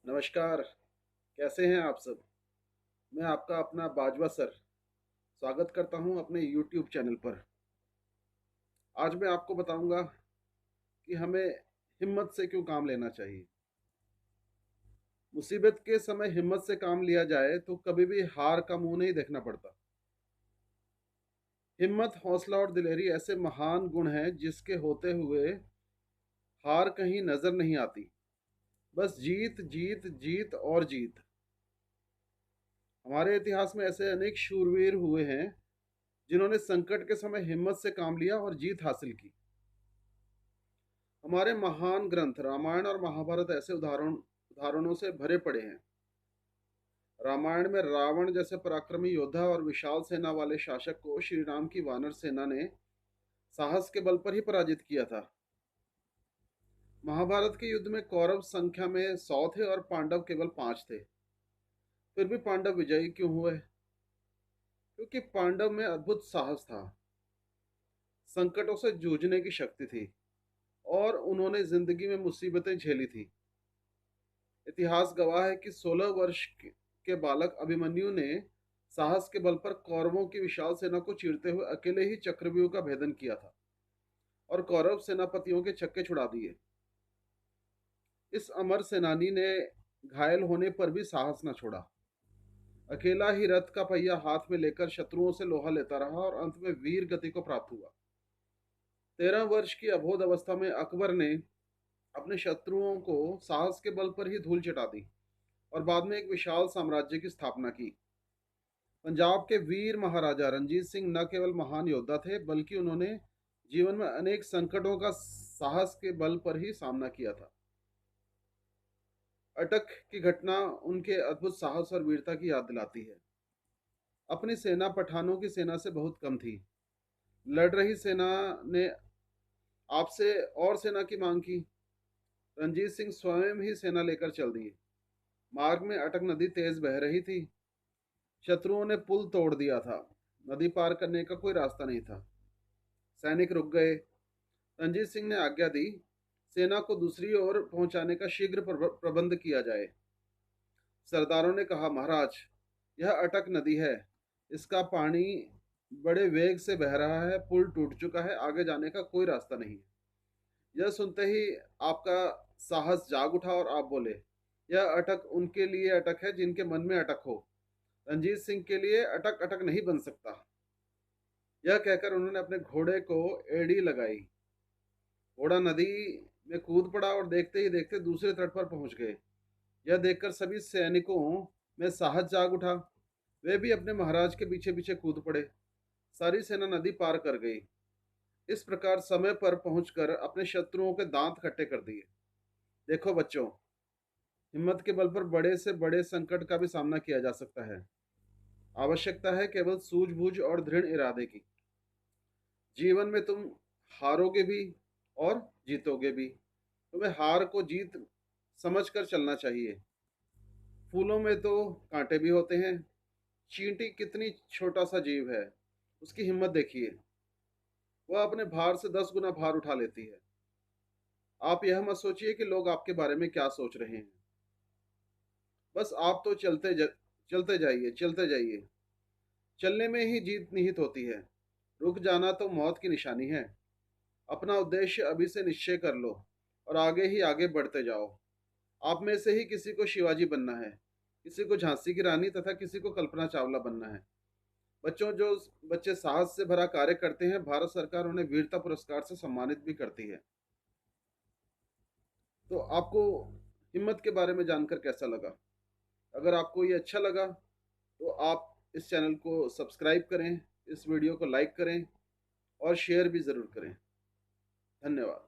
नमस्कार। कैसे हैं आप सब? मैं आपका अपना बाजवा सर स्वागत करता हूं अपने YouTube चैनल पर। आज मैं आपको बताऊंगा कि हमें हिम्मत से क्यों काम लेना चाहिए। मुसीबत के समय हिम्मत से काम लिया जाए तो कभी भी हार का मुंह नहीं देखना पड़ता। हिम्मत, हौसला और दिलेरी ऐसे महान गुण हैं जिसके होते हुए हार कहीं नजर नहीं आती। बस जीत जीत जीत और जीत। हमारे इतिहास में ऐसे अनेक शूरवीर हुए हैं जिन्होंने संकट के समय हिम्मत से काम लिया और जीत हासिल की। हमारे महान ग्रंथ रामायण और महाभारत ऐसे उदाहरणों से भरे पड़े हैं। रामायण में रावण जैसे पराक्रमी योद्धा और विशाल सेना वाले शासक को श्री राम की वानर सेना ने साहस के बल पर ही पराजित किया था। महाभारत के युद्ध में कौरव संख्या में 100 थे और पांडव केवल 5 थे। फिर भी पांडव विजयी क्यों हुए? क्योंकि पांडव में अद्भुत साहस था, संकटों से जूझने की शक्ति थी और उन्होंने जिंदगी में मुसीबतें झेली थी। इतिहास गवाह है कि 16 वर्ष के बालक अभिमन्यु ने साहस के बल पर कौरवों की विशाल सेना को चीरते हुए अकेले ही चक्रव्यूह का भेदन किया था और कौरव सेनापतियों के छक्के छुड़ा दिए। इस अमर सेनानी ने घायल होने पर भी साहस न छोड़ा। अकेला ही रथ का पहिया हाथ में लेकर शत्रुओं से लोहा लेता रहा और अंत में वीर गति को प्राप्त हुआ। 13 वर्ष की अबोध अवस्था में अकबर ने अपने शत्रुओं को साहस के बल पर ही धूल चटा दी और बाद में एक विशाल साम्राज्य की स्थापना की। पंजाब के वीर महाराजा रणजीत सिंह न केवल महान योद्धा थे, बल्कि उन्होंने जीवन में अनेक संकटों का साहस के बल पर ही सामना किया था। अटक की घटना उनके अद्भुत साहस और वीरता की याद दिलाती है। अपनी सेना पठानों की सेना से बहुत कम थी। लड़ रही सेना ने आपसे और सेना की मांग की। रणजीत सिंह स्वयं ही सेना लेकर चल दिए। मार्ग में अटक नदी तेज बह रही थी। शत्रुओं ने पुल तोड़ दिया था। नदी पार करने का कोई रास्ता नहीं था। सैनिक रुक गए। रणजीत सिंह ने आज्ञा दी, सेना को दूसरी ओर पहुंचाने का शीघ्र प्रबंध किया जाए। सरदारों ने कहा, महाराज, यह अटक नदी है, इसका पानी बड़े वेग से बह रहा है, पुल टूट चुका है, आगे जाने का कोई रास्ता नहीं है। यह सुनते ही आपका साहस जाग उठा और आप बोले, यह अटक उनके लिए अटक है जिनके मन में अटक हो। रणजीत सिंह के लिए अटक अटक नहीं बन सकता। यह कहकर उन्होंने अपने घोड़े को एड़ी लगाई। घोड़ा नदी में कूद पड़ा और देखते ही देखते दूसरे तट पर पहुंच गए। यह देखकर सभी सैनिकों में साहस जाग उठा। वे भी अपने महाराज के पीछे पीछे कूद पड़े। सारी सेना नदी पार कर गई। इस प्रकार समय पर पहुंचकर अपने शत्रुओं के दांत खट्टे कर दिए। देखो बच्चों, हिम्मत के बल पर बड़े से बड़े संकट का भी सामना किया जा सकता है। आवश्यकता है केवल सूझबूझ और दृढ़ इरादे की। जीवन में तुम हारोगे भी और जीतोगे भी। तुम्हें हार को जीत समझकर चलना चाहिए। फूलों में तो कांटे भी होते हैं। चींटी कितनी छोटा सा जीव है, उसकी हिम्मत देखिए। वह अपने भार से 10 गुना भार उठा लेती है। आप यह मत सोचिए कि लोग आपके बारे में क्या सोच रहे हैं। बस आप तो चलते जाइए, चलते जाइए। चलने में ही जीत निहित होती है। रुक जाना तो मौत की निशानी है। अपना उद्देश्य अभी से निश्चय कर लो और आगे ही आगे बढ़ते जाओ। आप में से ही किसी को शिवाजी बनना है, किसी को झांसी की रानी तथा किसी को कल्पना चावला बनना है। बच्चों, जो बच्चे साहस से भरा कार्य करते हैं, भारत सरकार उन्हें वीरता पुरस्कार से सम्मानित भी करती है। तो आपको हिम्मत के बारे में जानकर कैसा लगा? अगर आपको ये अच्छा लगा तो आप इस चैनल को सब्सक्राइब करें, इस वीडियो को लाइक करें और शेयर भी ज़रूर करें। धन्यवाद।